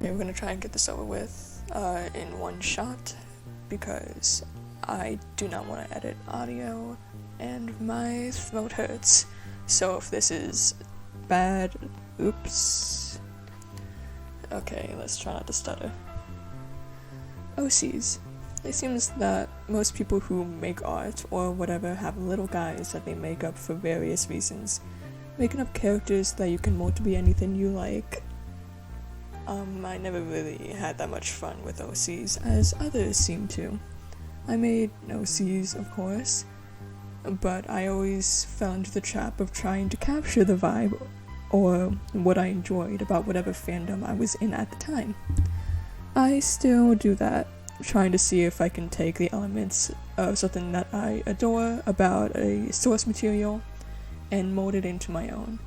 Okay, we're gonna try and get this over with in one shot because I do not want to edit audio and my throat hurts. So if this is bad, oops. Okay, let's try not to stutter. OCs. It seems that most people who make art or whatever have little guys that they make up for various reasons. Making up characters that you can mold to be anything you like. I never really had that much fun with OCs, as others seem to. I made OCs, of course, but I always fell into the trap of trying to capture the vibe or what I enjoyed about whatever fandom I was in at the time. I still do that, trying to see if I can take the elements of something that I adore about a source material and mold it into my own.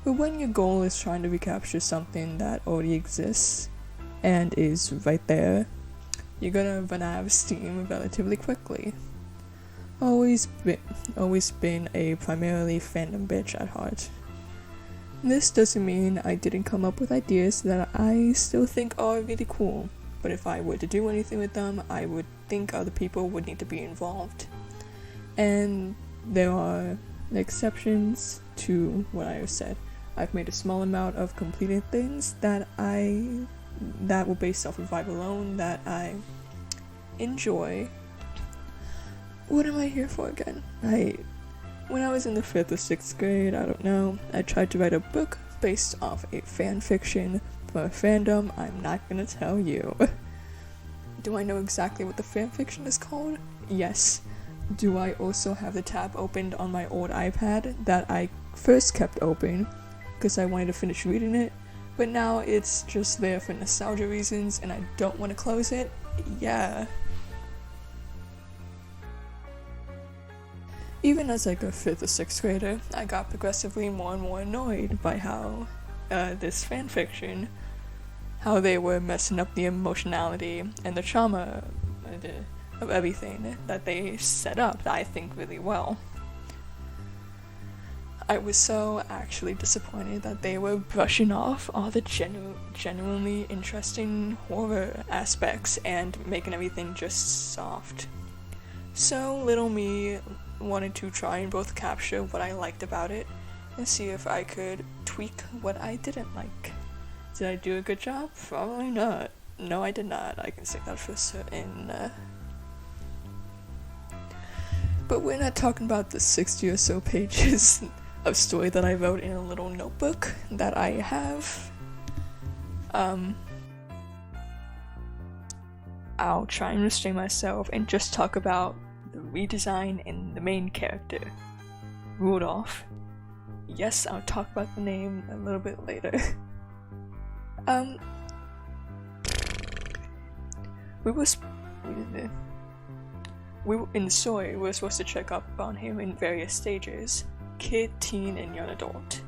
But when your goal is trying to recapture something that already exists and is right there, you're gonna run out of steam relatively quickly. Always been a primarily fandom bitch at heart. This doesn't mean I didn't come up with ideas that I still think are really cool, but if I were to do anything with them, I would think other people would need to be involved. And there are exceptions to what I have said. I've made a small amount of completed things that were based off of vibe alone that I enjoy. What am I here for again? When I was in the 5th or 6th grade, I don't know, I tried to write a book based off a fanfiction for a fandom I'm not gonna tell you. Do I know exactly what the fanfiction is called? Yes. Do I also have the tab opened on my old iPad that I first kept open because I wanted to finish reading it, but now it's just there for nostalgia reasons and I don't want to close it? Yeah. Even as like a 5th or 6th grader, I got progressively more and more annoyed by how this fanfiction, how they were messing up the emotionality and the trauma of everything that they set up, I think, really well. I was so actually disappointed that they were brushing off all the genuinely interesting horror aspects and making everything just soft. So little me wanted to try and both capture what I liked about it and see if I could tweak what I didn't like. Did I do a good job? Probably not. No, I did not. I can say that for certain. But we're not talking about the 60 or so pages of story that I wrote in a little notebook that I have. I'll try and restrain myself and just talk about the redesign in the main character, Rudolph. Yes, I'll talk about the name a little bit later. In the story, we were supposed to check up on him in various stages: kid, teen, and young adult.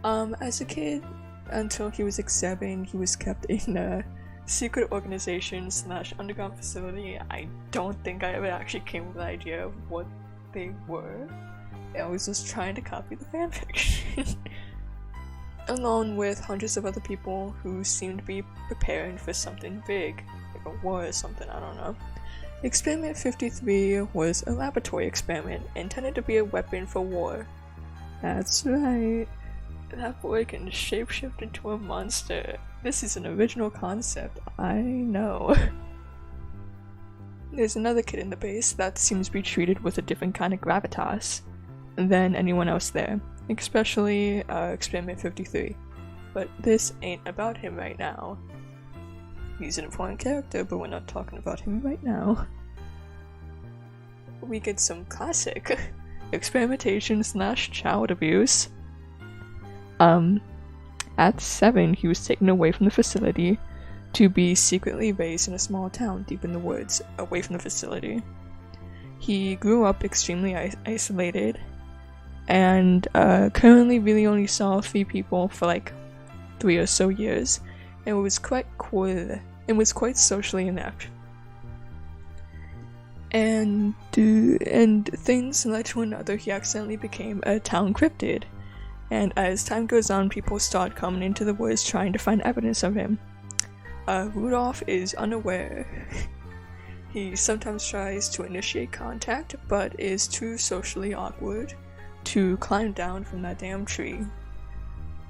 As a kid, until he was like 7, he was kept in a secret organization / underground facility. I don't think I ever actually came with an idea of what they were. I was just trying to copy the fanfiction. Along with hundreds of other people who seemed to be preparing for something big, like a war or something, I don't know. Experiment 53 was a laboratory experiment intended to be a weapon for war. That's right. That boy can shapeshift into a monster. This is an original concept, I know. There's another kid in the base that seems to be treated with a different kind of gravitas than anyone else there, especially Experiment 53. But this ain't about him right now. He's an important character, but we're not talking about him right now. We get some classic experimentation / child abuse. At 7, he was taken away from the facility to be secretly raised in a small town deep in the woods, away from the facility. He grew up extremely isolated, and currently really only saw 3 people for like 3 or so years, and was quite cool, and was quite socially inept. And things led to another. He accidentally became a town cryptid, and as time goes on, people start coming into the woods trying to find evidence of him. Rudolph is unaware. He sometimes tries to initiate contact, but is too socially awkward to climb down from that damn tree.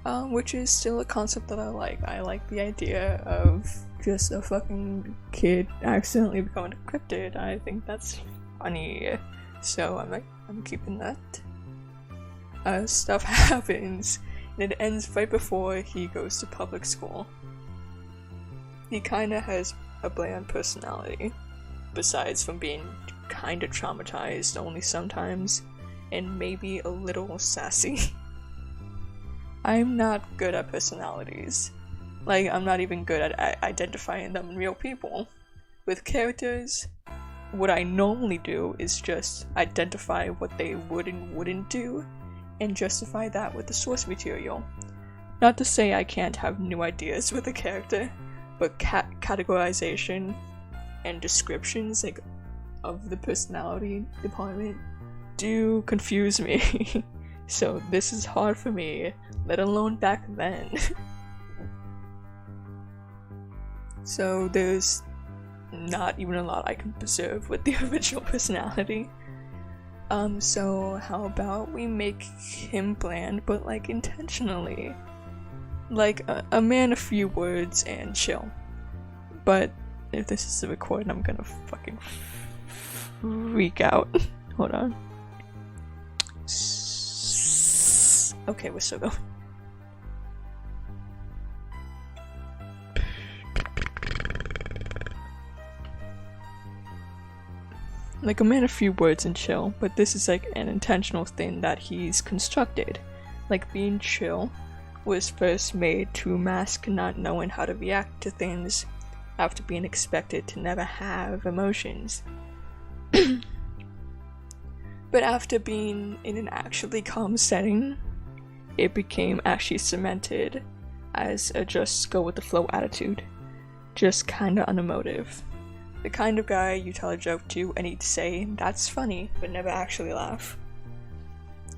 Which is still a concept that I like. I like the idea of just a fucking kid accidentally becoming a cryptid. I think that's funny. So I'm keeping that. Stuff happens, and it ends right before he goes to public school. He kinda has a bland personality, besides from being kinda traumatized only sometimes, and maybe a little sassy. I'm not good at personalities. Like, I'm not even good at identifying them in real people. With characters, what I normally do is just identify what they would and wouldn't do, and justify that with the source material. Not to say I can't have new ideas with a character, but categorization and descriptions like of the personality department do confuse me. So this is hard for me, let alone back then. So there's not even a lot I can preserve with the original personality. So how about we make him bland, but like intentionally? Like a man of few words and chill. But if this is a recording, I'm gonna fucking freak out. Hold on. Okay, we're still going. Like a man of few words and chill, but this is like an intentional thing that he's constructed. Like being chill was first made to mask not knowing how to react to things after being expected to never have emotions. But after being in an actually calm setting, it became actually cemented as a just go with the flow attitude. Just kinda unemotive. The kind of guy you tell a joke to and he'd say, "That's funny," but never actually laugh.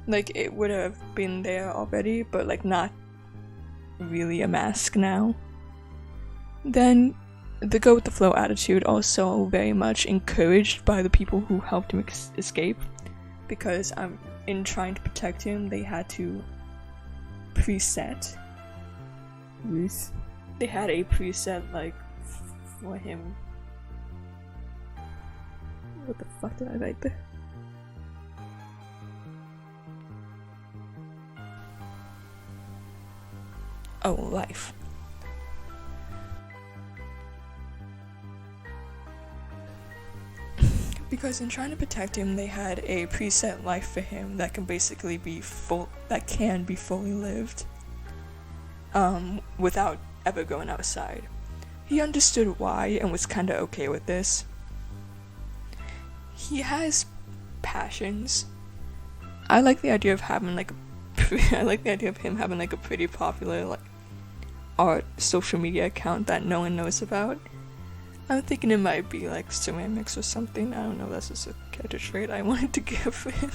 Like, it would have been there already, but like not really a mask now. Then, the go with the flow attitude also very much encouraged by the people who helped him escape, because in trying to protect him, they had to preset. They had a preset like for him. What the fuck did I write there? Oh, life. Because in trying to protect him, they had a preset life for him that can basically be fully lived, without ever going outside. He understood why and was kinda okay with this. He has passions. I like the idea of having like him having like a pretty popular like art social media account that no one knows about. I'm thinking it might be like ceramics or something. I don't know, that's just a character trait I wanted to give him.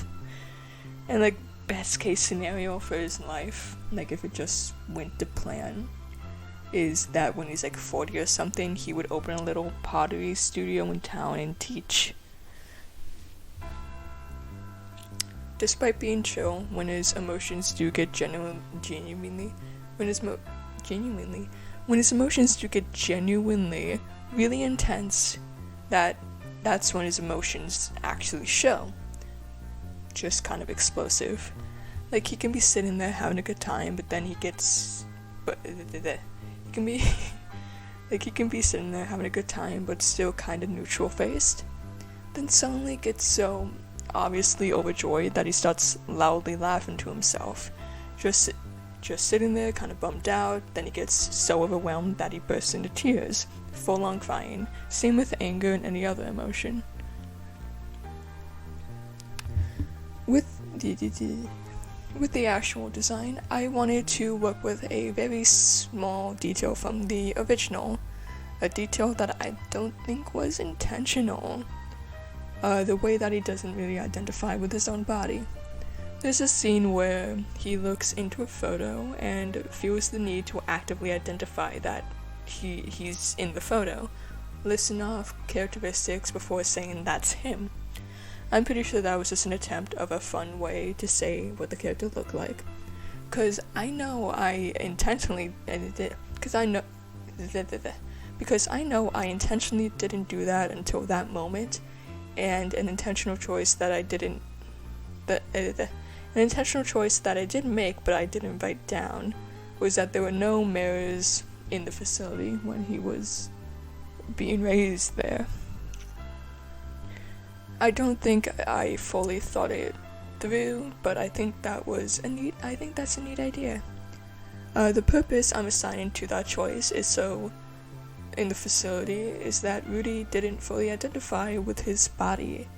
And like best case scenario for his life, like if it just went to plan, is that when he's like 40 or something, he would open a little pottery studio in town and teach. Despite being chill, when his emotions do get genuinely really intense, that's when his emotions actually show. Just kind of explosive. Like he can be sitting there having a good time, but then he can be sitting there having a good time, but still kind of neutral faced. Then suddenly gets so obviously overjoyed that he starts loudly laughing to himself. Just sitting there kind of bummed out, then he gets so overwhelmed that he bursts into tears, full on crying. Same with anger and any other emotion. With the actual design, I wanted to work with a very small detail from the original, a detail that I don't think was intentional. The way that he doesn't really identify with his own body. There's a scene where he looks into a photo and feels the need to actively identify that he's in the photo. Listen off characteristics before saying that's him. I'm pretty sure that was just an attempt of a fun way to say what the character looked like. Because I know I intentionally didn't do that until that moment, and an intentional choice that I did make but I didn't write down was that there were no mirrors in the facility when he was being raised there. I don't think I fully thought it through, but I think that's a neat idea. The purpose I'm assigning to that choice is so in the facility is that Rudy didn't fully identify with his body,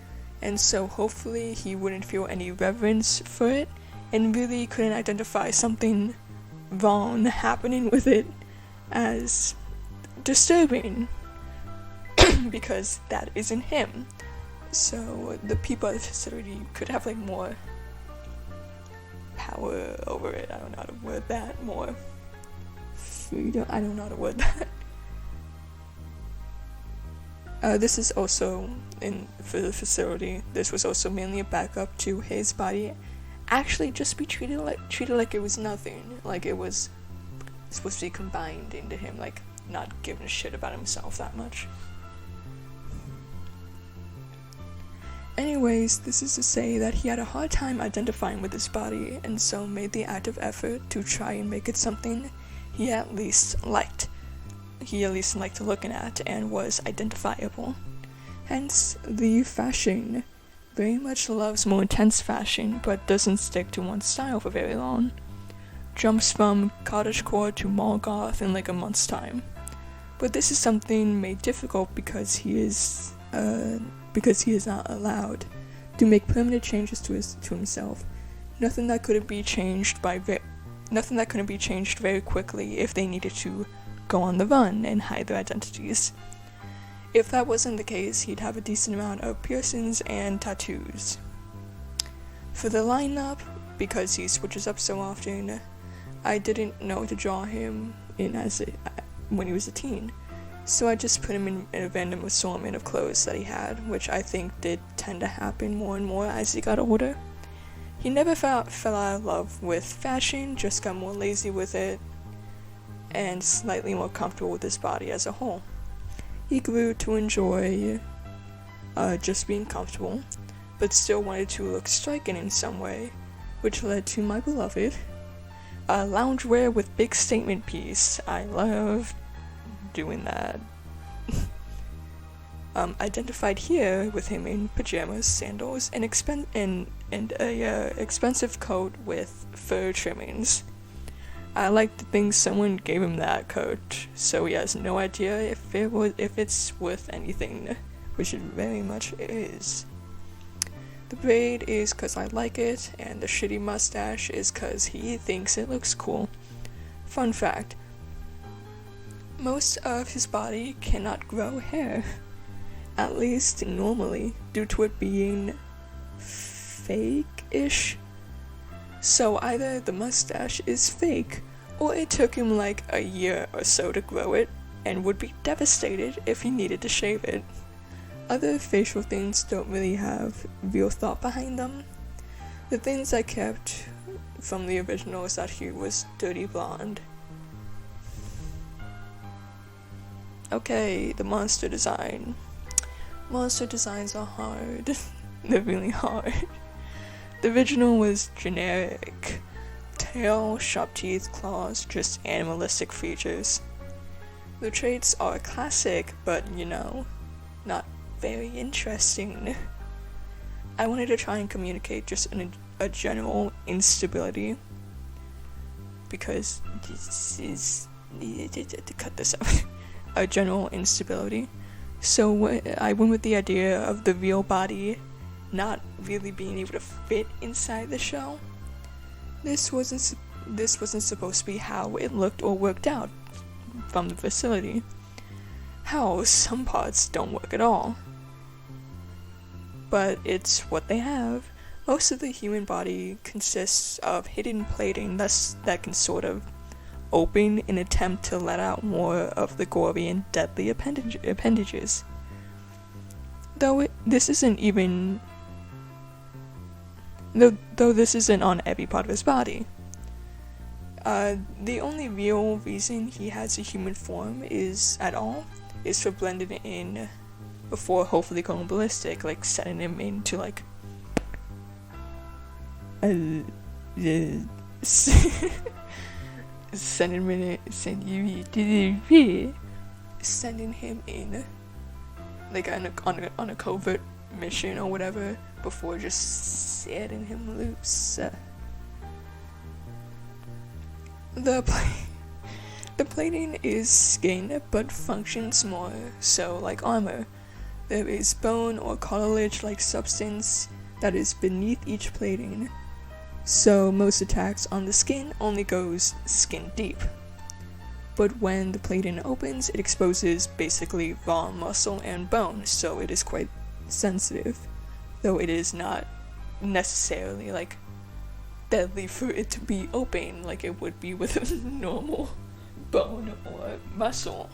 and so hopefully he wouldn't feel any reverence for it and really couldn't identify something wrong happening with it as disturbing because that isn't him. So the people at the facility could have like more power over it. I don't know how to word that. More freedom. I don't know how to word that. This is also for the facility. This was also mainly a backup to his body actually just be treated like it was nothing, like it was supposed to be combined into him, like not giving a shit about himself that much. Anyways, this is to say that he had a hard time identifying with his body, and so made the active effort to try and make it something he at least liked looking at and was identifiable. Hence, the fashion. Very much loves more intense fashion, but doesn't stick to one style for very long. Jumps from cottagecore to mall goth in like a month's time. But this is something made difficult because he is not allowed to make permanent changes to himself. Nothing that couldn't be changed very quickly if they needed to go on the run and hide their identities. If that wasn't the case, he'd have a decent amount of piercings and tattoos. For the lineup, because he switches up so often, I didn't know to draw him in when he was a teen. So I just put him in a random assortment of clothes that he had, which I think did tend to happen more and more as he got older. He never fell out of love with fashion, just got more lazy with it, and slightly more comfortable with his body as a whole. He grew to enjoy just being comfortable, but still wanted to look striking in some way, which led to my beloved loungewear with big statement piece. I love doing that. Identified here with him in pajamas, sandals, and a expensive coat with fur trimmings. I like to think someone gave him that coat, so he has no idea if it's worth anything, which it very much is. The braid is 'cause I like it, and the shitty mustache is 'cause he thinks it looks cool. Fun fact: most of his body cannot grow hair, at least normally, due to it being fake-ish. So either the mustache is fake, or it took him like a year or so to grow it, and would be devastated if he needed to shave it. Other facial things don't really have real thought behind them. The things I kept from the original is that he was dirty blonde. Okay, the monster design. Monster designs are hard. They're really hard. The original was generic. Tail, sharp teeth, claws, just animalistic features. The traits are classic, but not very interesting. I wanted to try and communicate just a general instability, because this is needed to cut this out. A general instability. So I went with the idea of the real body not really being able to fit inside the shell. This wasn't supposed to be how it looked or worked out from the facility. How some parts don't work at all. But it's what they have. Most of the human body consists of hidden plating that can sort of open in an attempt to let out more of the gory and deadly appendages. Though this isn't on every part of his body. The only real reason he has a human form is for blending in before hopefully going ballistic, like setting him into like sending him in like on a covert mission or whatever before just setting him loose. The plating is skin but functions more so like armor. There is bone or cartilage-like substance that is beneath each plating, so most attacks on the skin only goes skin deep. But when the plating opens, it exposes basically raw muscle and bone, so it is quite sensitive, though it is not necessarily like deadly for it to be open like it would be with a normal bone or muscle.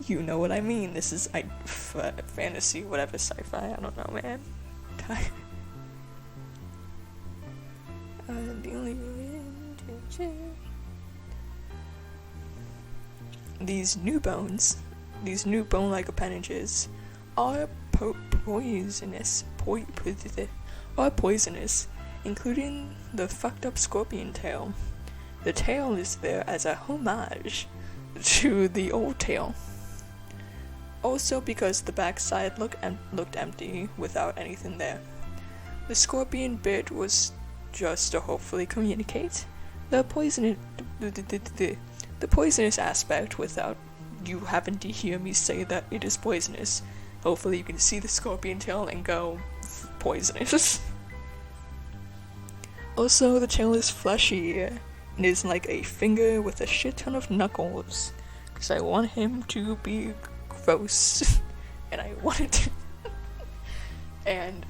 You know what I mean. This is fantasy, whatever, sci-fi, I don't know, man. These new bone-like appendages are poisonous, including the fucked up scorpion tail. The tail is there as a homage to the old tail. Also because the backside looked empty without anything there. The scorpion bit was just to hopefully communicate the poisonous aspect without you having to hear me say that it is poisonous. Hopefully you can see the scorpion tail and go, poisonous. Also, the tail is fleshy and is like a finger with a shit ton of knuckles, because I want him to be gross, and I wanted to, and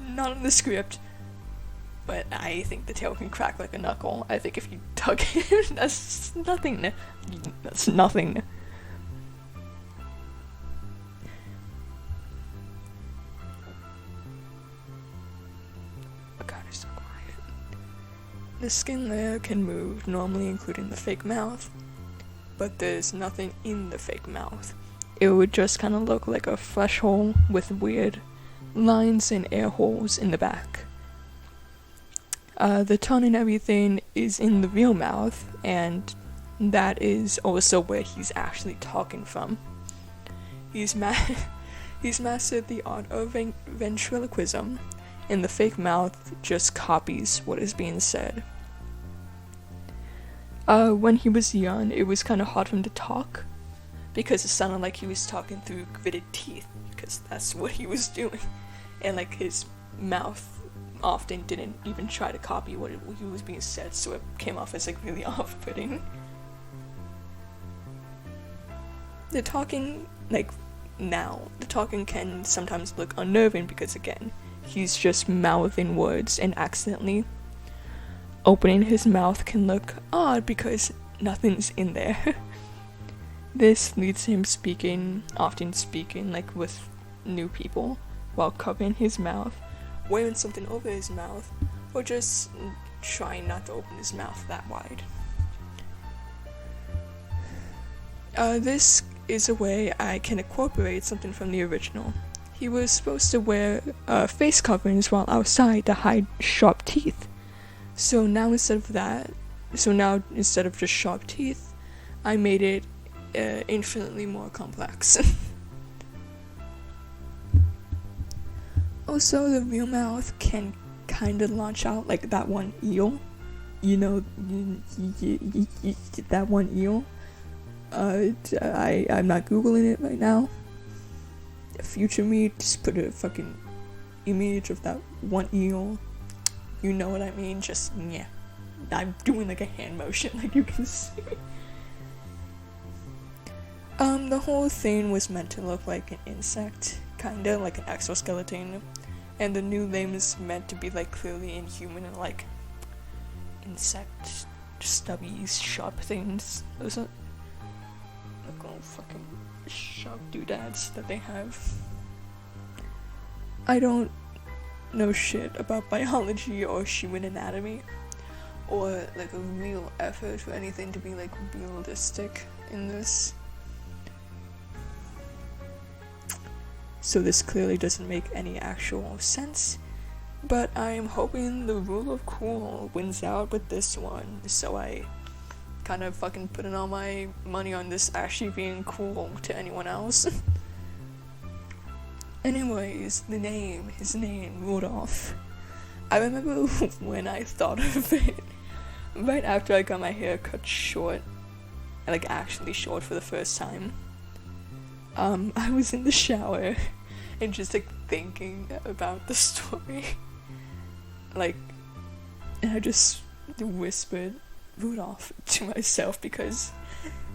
not in the script, but I think the tail can crack like a knuckle. I think if you tug it, that's nothing. That's nothing. Oh God, it's so quiet. The skin layer can move, normally including the fake mouth, but there's nothing in the fake mouth. It would just kind of look like a flesh hole with weird lines and air holes in the back. The tongue and everything is in the real mouth, and that is also where he's actually talking from. He's mastered the art of ventriloquism, and the fake mouth just copies what is being said. When he was young, it was kind of hard for him to talk, because it sounded like he was talking through gritted teeth, because that's what he was doing. And like his mouth often didn't even try to copy what he was being said, so it came off as like really off-putting. The talking can sometimes look unnerving because again, he's just mouthing words, and accidentally opening his mouth can look odd because nothing's in there. This leads to him often speaking like with new people while covering his mouth, wearing something over his mouth, or just trying not to open his mouth that wide. This is a way I can incorporate something from the original. He was supposed to wear face coverings while outside to hide sharp teeth. So now instead of just sharp teeth, I made it infinitely more complex. Also, the real mouth can kind of launch out like that one eel. You know, that one eel. I'm not googling it right now. Future me, just put a fucking image of that one eel. You know what I mean? Just, yeah. I'm doing like a hand motion, like you can see. The whole thing was meant to look like an insect, kinda like an exoskeleton, and the new limb is meant to be like clearly inhuman and like insect stubby, sharp things. Those are like all fucking sharp doodads that they have. I don't know shit about biology or human anatomy, or like a real effort for anything to be like realistic in this. So this clearly doesn't make any actual sense, but I'm hoping the rule of cool wins out with this one, so I kind of fucking putting all my money on this actually being cool to anyone else. Anyways, his name, Rudolph. I remember when I thought of it, right after I got my hair cut short, like actually short for the first time. I was in the shower and just like thinking about the story, like, and I just whispered Rudolph to myself because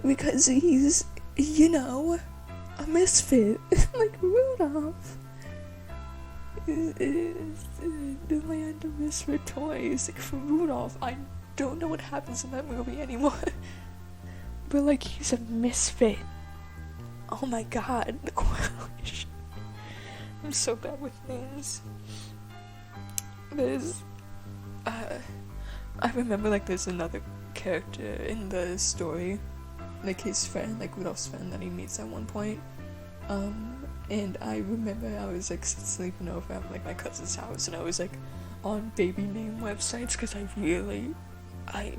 he's, you know, a misfit. Like Rudolph is the land of misfit toys. Like for Rudolph, I don't know what happens in that movie anymore, but like he's a misfit. Oh my god, the correlation. I'm so bad with names. There's, I remember like there's another character in the story, like his friend, like Rudolph's friend that he meets at one point. And I remember I was like sleeping over at like my cousin's house, and I was like on baby name websites because I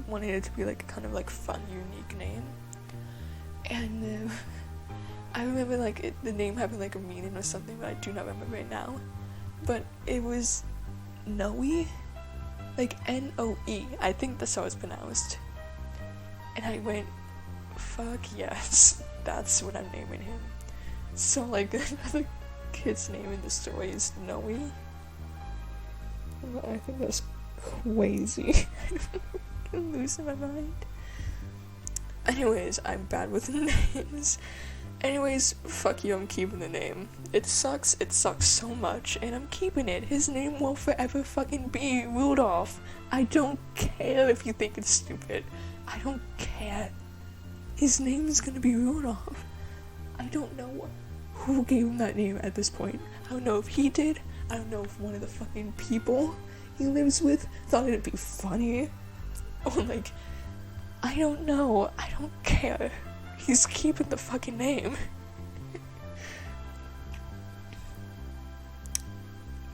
wanted it to be like a kind of like fun, unique name. And I remember like the name having like a meaning or something, but I do not remember right now. But it was Noe, like Noe. I think that's how it's pronounced. And I went, fuck yes, that's what I'm naming him. So like the kid's name in the story is Noe. I think that's crazy. I'm losing my mind. Anyways, I'm bad with names. Anyways, fuck you, I'm keeping the name. It sucks so much, and I'm keeping it. His name will forever fucking be Rudolph. I don't care if you think it's stupid. I don't care. His name is gonna be Rudolph. I don't know who gave him that name at this point. I don't know if he did. I don't know if one of the fucking people he lives with thought it'd be funny. Or like, I don't know. I don't care. He's keeping the fucking name.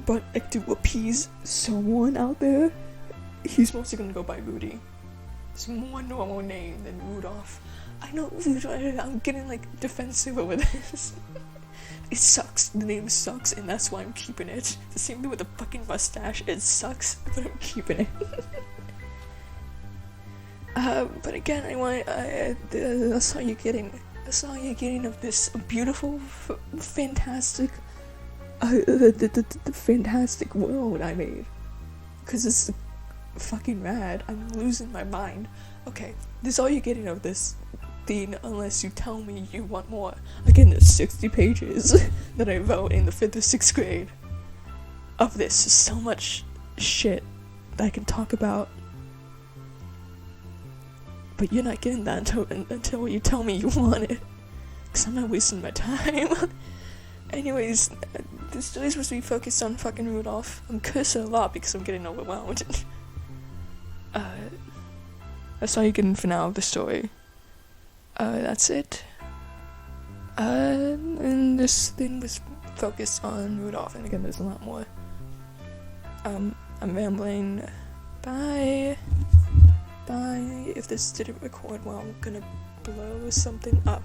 But like, to appease someone out there, he's mostly gonna go by Rudy. It's a more normal name than Rudolph. I know, I'm getting like defensive over this. It sucks. The name sucks, and that's why I'm keeping it. The same thing with the fucking mustache. It sucks, but I'm keeping it. But again, I want that's all you're getting. That's all you're getting of this beautiful, fantastic, the fantastic world I made. Because it's fucking rad. I'm losing my mind. Okay, this is all you're getting of this thing, unless you tell me you want more. Again, there's 60 pages that I wrote in the 5th or 6th grade of this. So much shit that I can talk about. But you're not getting that until you tell me you want it. Because I'm not wasting my time. Anyways, this story's supposed to be focused on fucking Rudolph. I'm cursing a lot because I'm getting overwhelmed. That's all you're getting for now of the story. That's it. And this thing was focused on Rudolph, and again, there's a lot more. I'm rambling. Bye. If this didn't record well, I'm gonna blow something up.